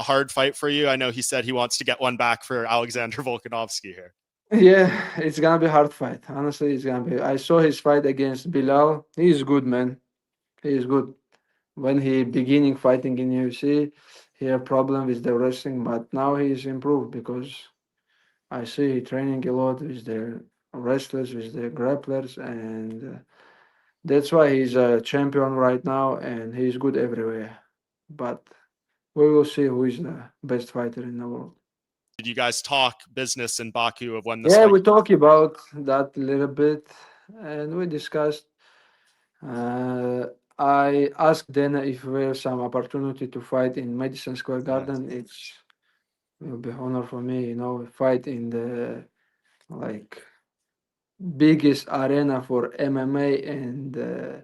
a hard fight for you? I know he said he wants to get one back for Alexander Volkanovski here. Yeah, it's gonna be a hard fight. Honestly, it's gonna be. I saw his fight against Bilal. He's good, man. He is good. When he beginning fighting in UFC, he had problem with the wrestling, but now he's improved because I see he training a lot with the wrestlers, with the grapplers, and that's why he's a champion right now, and he's good everywhere. But we will see who is the best fighter in the world. Did you guys talk business in Baku of when this Yeah, fight? we talk about that a little bit, and we discussed. Uh, I asked Dana if there's some opportunity to fight in Madison Square Garden. It's will be honor for me, fight in the like biggest arena for MMA and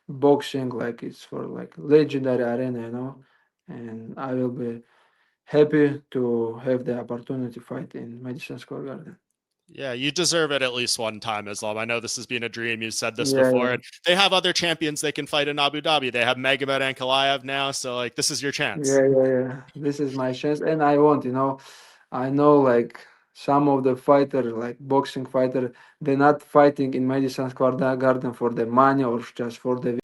boxing, like it's for like legendary arena, and I will be happy to have the opportunity to fight in Madison Square Garden. Yeah, you deserve it at least one time, Islam. I know this has been a dream. You've said this Yeah, before. yeah. And they have other champions they can fight in Abu Dhabi. They have Magomed Ankalaev now. So, like, this is your chance. Yeah. This is my chance, and I want, I know like some of the fighter, like boxing fighter, they're not fighting in Madison Square Garden for the money or just for the.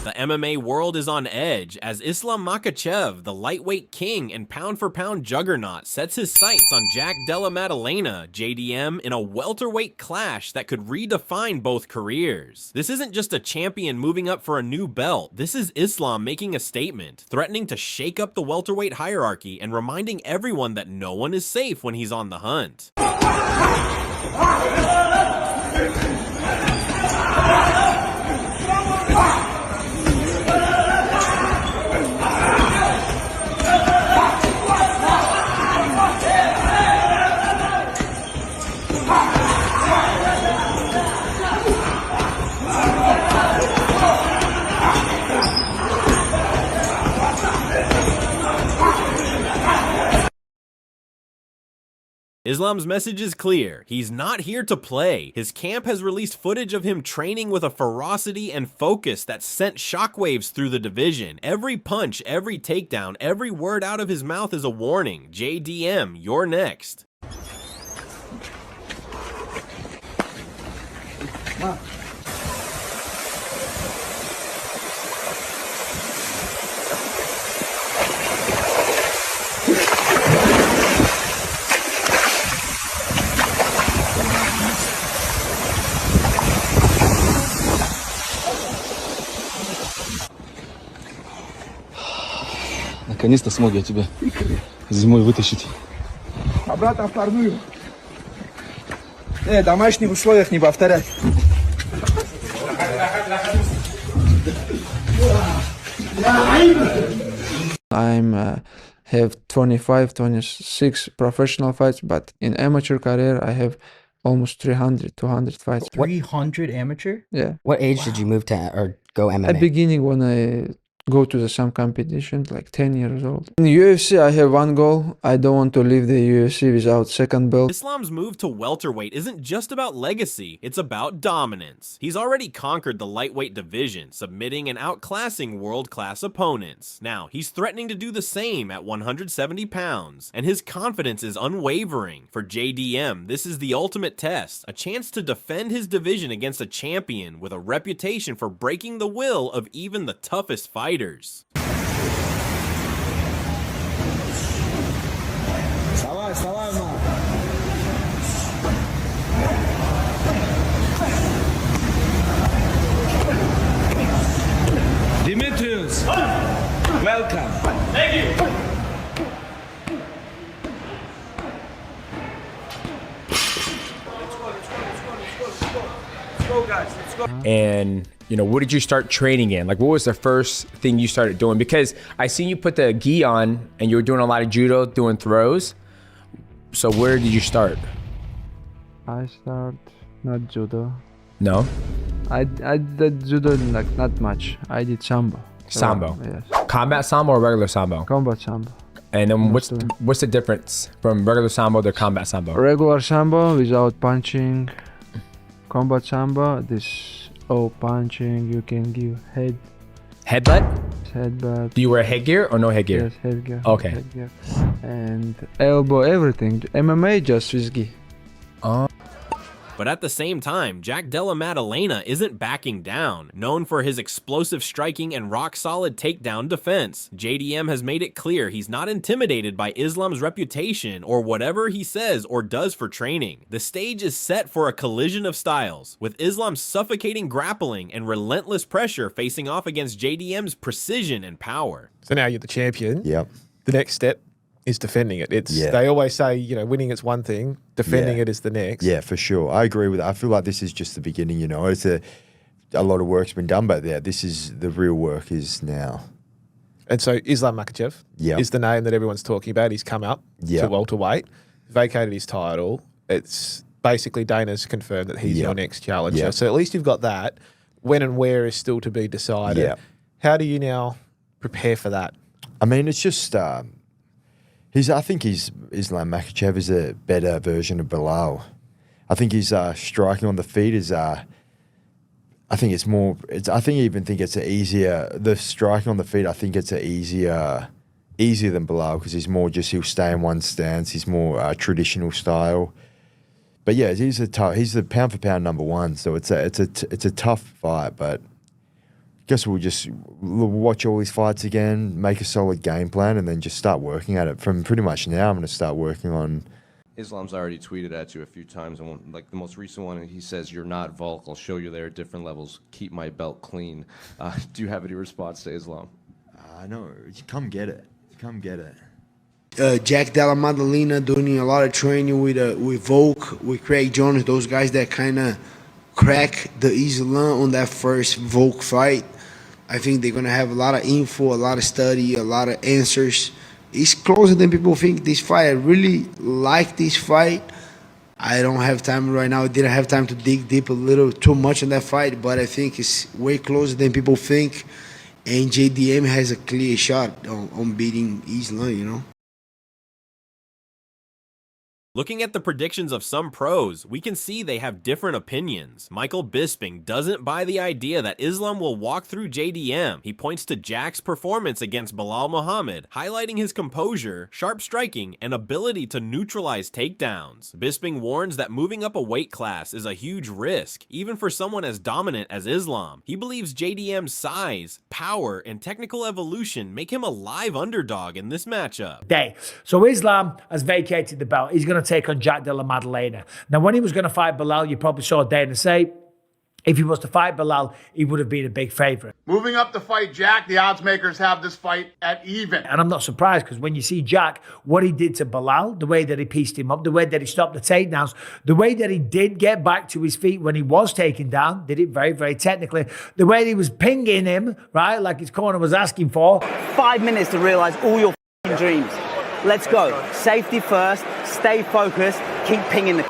The MMA world is on edge as Islam Makhachev, the lightweight king and pound-for-pound juggernaut, sets his sights on Jack Della Maddalena, JDM, in a welterweight clash that could redefine both careers. This isn't just a champion moving up for a new belt, this is Islam making a statement, threatening to shake up the welterweight hierarchy and reminding everyone that no one is safe when he's on the hunt. Islam's message is clear. He's not here to play. His camp has released footage of him training with a ferocity and focus that sent shockwaves through the division. Every punch, every takedown, every word out of his mouth is a warning. JDM, you're next. Наконец-то смог я тебя зимой вытащить. Обратно в парную. В домашних условиях не повторять. I'm have 25, 26 professional fights, but in amateur career I have almost 300, 200 fights. 300 amateur? Yeah. What age did you move to or go MMA? At beginning when I go to some competition, like 10 years old. In UFC, I have one goal. I don't want to leave the UFC without second belt. Islam's move to welterweight isn't just about legacy, it's about dominance. He's already conquered the lightweight division, submitting and outclassing world-class opponents. Now, he's threatening to do the same at 170 pounds, and his confidence is unwavering. For JDM, this is the ultimate test, a chance to defend his division against a champion with a reputation for breaking the will of even the toughest fighters. Вставай, вставай, ма. Dimitrius, welcome. Thank you. Let's go, guys. Let's go. And what did you start training in? Like, what was the first thing you started doing? Because I seen you put the gi on and you were doing a lot of judo, doing throws. So where did you start? I start not judo. No? I did judo like not much. I did sambo. Sambo. Yes. Combat sambo or regular sambo? Combat sambo. And then Understood. what's the difference from regular sambo to combat sambo? Regular sambo without punching. Combat sambo, this all punching. You can give Headbutt? headbutt. Do you wear headgear or no headgear? Yes, headgear. Okay. Headgear. And elbow, everything. MMA just whiskey. But at the same time, Jack Della Maddalena isn't backing down. Known for his explosive striking and rock-solid takedown defense, JDM has made it clear he's not intimidated by Islam's reputation or whatever he says or does for training. The stage is set for a collision of styles, with Islam's suffocating grappling and relentless pressure facing off against JDM's precision and power. So now you're the champion. Yep. The next step is defending it. They always say, you know, winning is one thing, defending it is the next. Yeah, for sure. I agree with that. I feel like this is just the beginning, you know. It's a lot of work's been done, but yeah, this is the real work is now. And so Islam Makhachev is the name that everyone's talking about. He's come up to welterweight, vacated his title. It's basically Dana's confirmed that he's your next challenger. So at least you've got that. When and where is still to be decided. Yeah. How do you now prepare for that? I mean, it's just I think Islam Makhachev is a better version of Bilal. I think his striking on the feet is I think it's more. I even think it's easier. The striking on the feet, I think it's easier than Bilal because he's more just he'll stay in one stance. He's more traditional style. But yeah, he's the pound for pound number one. So it's a tough fight. But I guess we'll just watch all these fights again, make a solid game plan, and then just start working at it. From pretty much now, I'm going to start working on. Islam's already tweeted at you a few times, and like the most recent one, he says, "You're not Volk. I'll show you there at different levels. Keep my belt clean." Do you have any response to Islam? No, come get it. Come get it. Jack Della Maddalena doing a lot of training with Volk, with Craig Jones, those guys that kind of crack the Islam on that first Volk fight. I think they're going to have a lot of info, a lot of study, a lot of answers. It's closer than people think, this fight. I really like this fight. I don't have time right now. I didn't have time to dig deep a little too much on that fight, but I think it's way closer than people think. And JDM has a clear shot on beating Islam, you know? Looking at the predictions of some pros, we can see they have different opinions. Michael Bisping doesn't buy the idea that Islam will walk through JDM. He points to Jack's performance against Bilal Muhammad, highlighting his composure, sharp striking, and ability to neutralize takedowns. Bisping warns that moving up a weight class is a huge risk, even for someone as dominant as Islam. He believes JDM's size, power, and technical evolution make him a live underdog in this matchup. So Islam has vacated the belt. He's going to take on Jack Della Maddalena. Now, when he was going to fight Bilal, you probably saw Dana say, if he was to fight Bilal, he would have been a big favorite. Moving up to fight Jack, the odds makers have this fight at even. And I'm not surprised because when you see Jack, what he did to Bilal, the way that he pieced him up, the way that he stopped the takedowns, the way that he did get back to his feet when he was taken down, did it very, very technically. The way he was pinging him, right, like his corner was asking for. 5 minutes to realize all your dreams. Let's go. Safety first, stay focused, keep pinging the.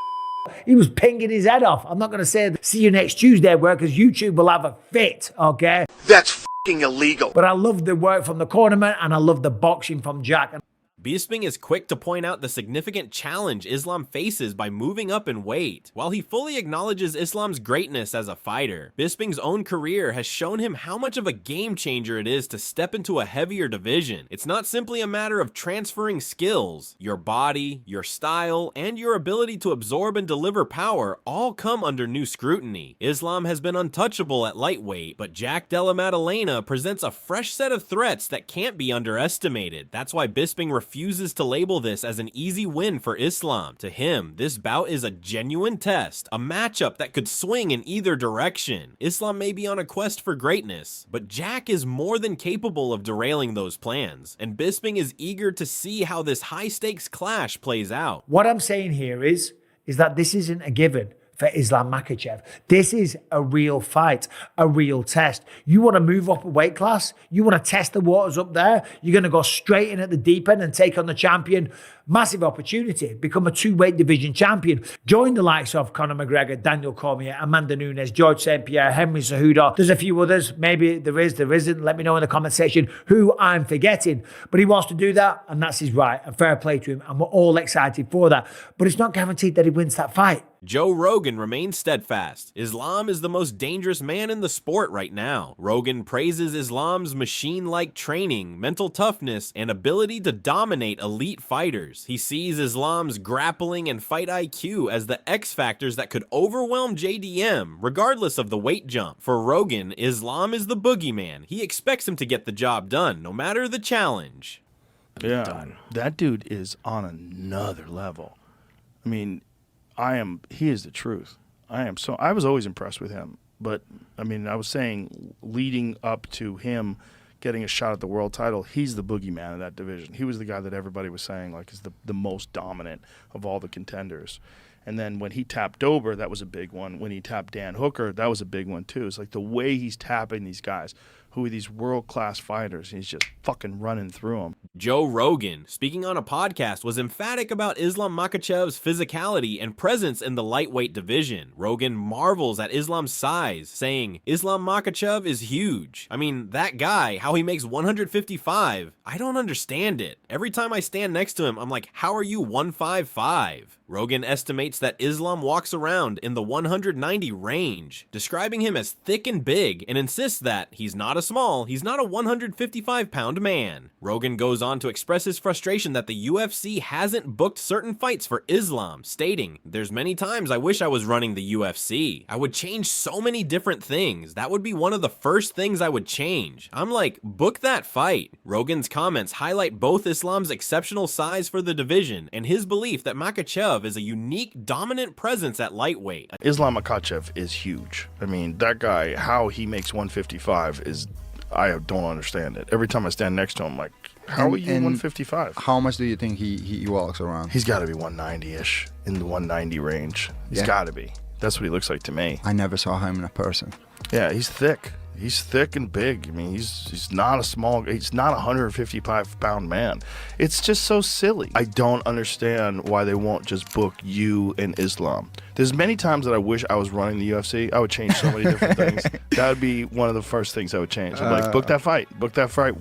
He was pinging his head off. I'm not going to say see you next Tuesday work because YouTube will have a fit, okay? That's f***ing illegal. But I love the work from the cornerman and I love the boxing from Jack. Bisping is quick to point out the significant challenge Islam faces by moving up in weight. While he fully acknowledges Islam's greatness as a fighter, Bisping's own career has shown him how much of a game changer it is to step into a heavier division. It's not simply a matter of transferring skills. Your body, your style, and your ability to absorb and deliver power all come under new scrutiny. Islam has been untouchable at lightweight, but Jack Della Maddalena presents a fresh set of threats that can't be underestimated. That's why Bisping refuses to label this as an easy win for Islam. To him, this bout is a genuine test, a matchup that could swing in either direction. Islam may be on a quest for greatness, but Jack is more than capable of derailing those plans, and Bisping is eager to see how this high-stakes clash plays out. What I'm saying here is that this isn't a given for Islam Makhachev. This is a real fight, a real test. You want to move up a weight class? You want to test the waters up there? You're going to go straight in at the deep end and take on the champion? Massive opportunity. Become a 2-weight division champion. Join the likes of Conor McGregor, Daniel Cormier, Amanda Nunes, George St. Pierre, Henry Cejudo. There's a few others. Maybe there isn't. Let me know in the comment section who I'm forgetting. But he wants to do that, and that's his right. And fair play to him. And we're all excited for that. But it's not guaranteed that he wins that fight. Joe Rogan remains steadfast. Islam is the most dangerous man in the sport right now. Rogan praises Islam's machine-like training, mental toughness, and ability to dominate elite fighters. He sees Islam's grappling and fight IQ as the X factors that could overwhelm JDM, regardless of the weight jump. For Rogan, Islam is the boogeyman. He expects him to get the job done, no matter the challenge. Yeah, that dude is on another level. I mean, he is the truth. I was always impressed with him. But, I mean, I was saying leading up to him getting a shot at the world title, he's the boogeyman of that division. He was the guy that everybody was saying, like, is the most dominant of all the contenders. And then when he tapped Dober, that was a big one. When he tapped Dan Hooker, that was a big one, too. It's like the way he's tapping these guys, who are these world-class fighters, and he's just fucking running through them. Joe Rogan, speaking on a podcast, was emphatic about Islam Makhachev's physicality and presence in the lightweight division. Rogan marvels at Islam's size, saying, Islam Makhachev is huge. I mean, that guy, how he makes 155, I don't understand it. Every time I stand next to him, I'm like, how are you 155? Rogan estimates that Islam walks around in the 190 range, describing him as thick and big, and insists that he's not a 155-pound man. Rogan goes on to express his frustration that the UFC hasn't booked certain fights for Islam, stating, there's many times I wish I was running the UFC. I would change so many different things. That would be one of the first things I would change. I'm like, book that fight. Rogan's comments highlight both Islam's exceptional size for the division and his belief that Makhachev is a unique, dominant presence at lightweight. Islam Makhachev is huge. I mean, that guy, how he makes 155 is, I don't understand it. Every time I stand next to him, like, how are you 155? How much do you think he walks around? He's got to be 190-ish, in the 190 range. He's got to be. That's what he looks like to me. I never saw him in a person. Yeah, he's thick. He's thick and big. I mean, he's not a 155-pound man. It's just so silly. I don't understand why they won't just book you and Islam. There's many times that I wish I was running the UFC. I would change so many different things. That would be one of the first things I would change. I'm like, book that fight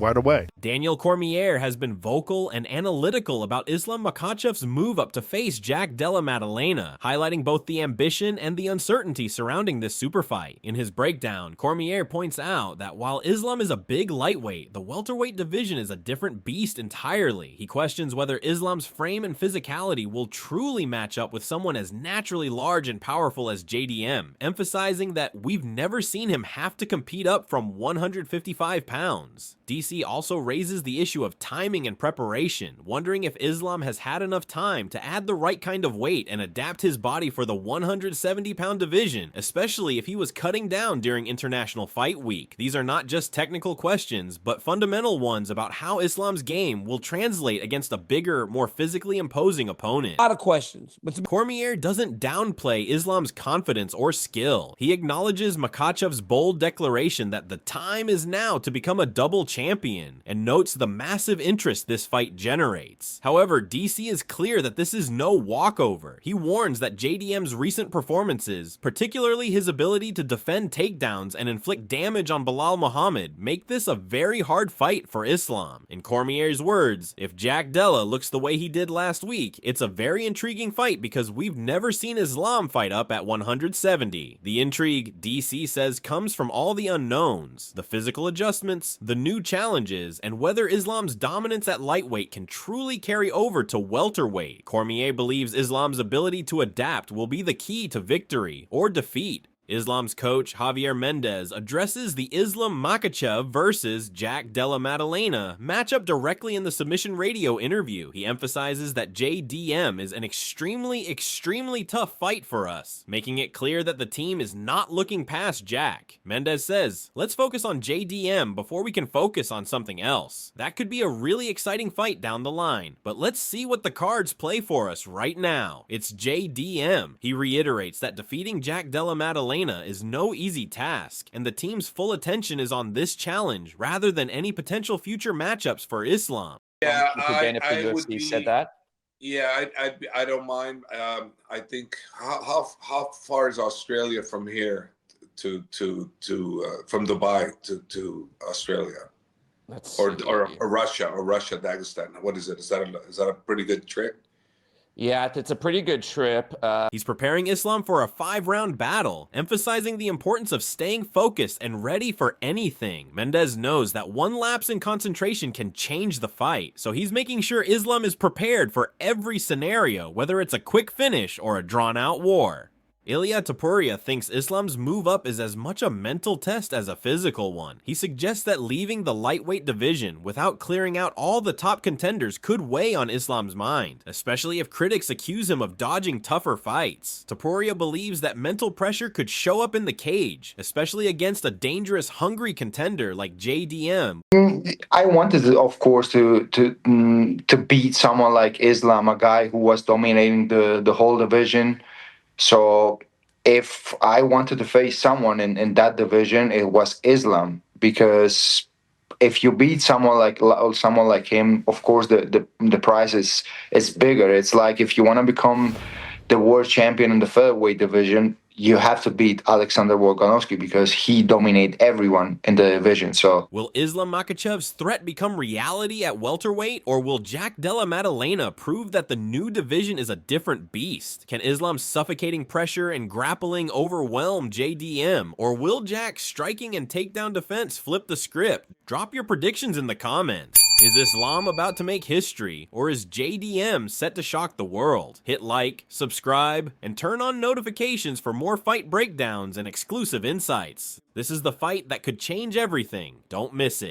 right away. Daniel Cormier has been vocal and analytical about Islam Makhachev's move up to face Jack Della Maddalena, highlighting both the ambition and the uncertainty surrounding this super fight. In his breakdown, Cormier points out that while Islam is a big lightweight, the welterweight division is a different beast entirely. He questions whether Islam's frame and physicality will truly match up with someone as naturally large and powerful as JDM, emphasizing that we've never seen him have to compete up from 155 pounds. DC also raises the issue of timing and preparation, wondering if Islam has had enough time to add the right kind of weight and adapt his body for the 170-pound division, especially if he was cutting down during International Fight Week. These are not just technical questions, but fundamental ones about how Islam's game will translate against a bigger, more physically imposing opponent. A lot of questions. But Cormier doesn't downplay Islam's confidence or skill. He acknowledges Makhachev's bold declaration that the time is now to become a double champion, and notes the massive interest this fight generates. However, DC is clear that this is no walkover. He warns that JDM's recent performances, particularly his ability to defend takedowns and inflict damage on Belal Muhammad, make this a very hard fight for Islam. In Cormier's words, if Jack Della looks the way he did last week, it's a very intriguing fight because we've never seen Islam fight up at 170. The intrigue, DC says, comes from all the unknowns, the physical adjustments, the new challenges, and whether Islam's dominance at lightweight can truly carry over to welterweight. Cormier believes Islam's ability to adapt will be the key to victory or defeat. Islam's coach, Javier Mendez, addresses the Islam Makhachev versus Jack Della Maddalena matchup directly in the Submission Radio interview. He emphasizes that JDM is an extremely tough fight for us, making it clear that the team is not looking past Jack. Mendez says, let's focus on JDM before we can focus on something else. That could be a really exciting fight down the line, but let's see what the cards play for us right now. It's JDM. He reiterates that defeating Jack Della Maddalena is no easy task, and the team's full attention is on this challenge rather than any potential future matchups for Islam. Yeah, I would be, said that. Yeah, I don't mind. I think how far is Australia from here to from Dubai to Australia? Or Russia, Dagestan. What is it? Is that a pretty good trip? Yeah, it's a pretty good trip. He's preparing Islam for a 5-round battle, emphasizing the importance of staying focused and ready for anything. Mendez knows that one lapse in concentration can change the fight, so he's making sure Islam is prepared for every scenario, whether it's a quick finish or a drawn-out war. Ilia Topuria thinks Islam's move up is as much a mental test as a physical one. He suggests that leaving the lightweight division without clearing out all the top contenders could weigh on Islam's mind, especially if critics accuse him of dodging tougher fights. Topuria believes that mental pressure could show up in the cage, especially against a dangerous, hungry contender like JDM. I wanted, of course, to beat someone like Islam, a guy who was dominating the whole division. So if I wanted to face someone in that division, it was Islam, because if you beat someone like him, of course the prize is bigger. It's like if you want to become the world champion in the featherweight division, you have to beat Alexander Volkanovski because he dominated everyone in the division. So, will Islam Makhachev's threat become reality at welterweight, or will Jack Della Maddalena prove that the new division is a different beast? Can Islam's suffocating pressure and grappling overwhelm JDM, or will Jack's striking and takedown defense flip the script? Drop your predictions in the comments. Is Islam about to make history, or is JDM set to shock the world? Hit like, subscribe, and turn on notifications for more fight breakdowns and exclusive insights. This is the fight that could change everything. Don't miss it.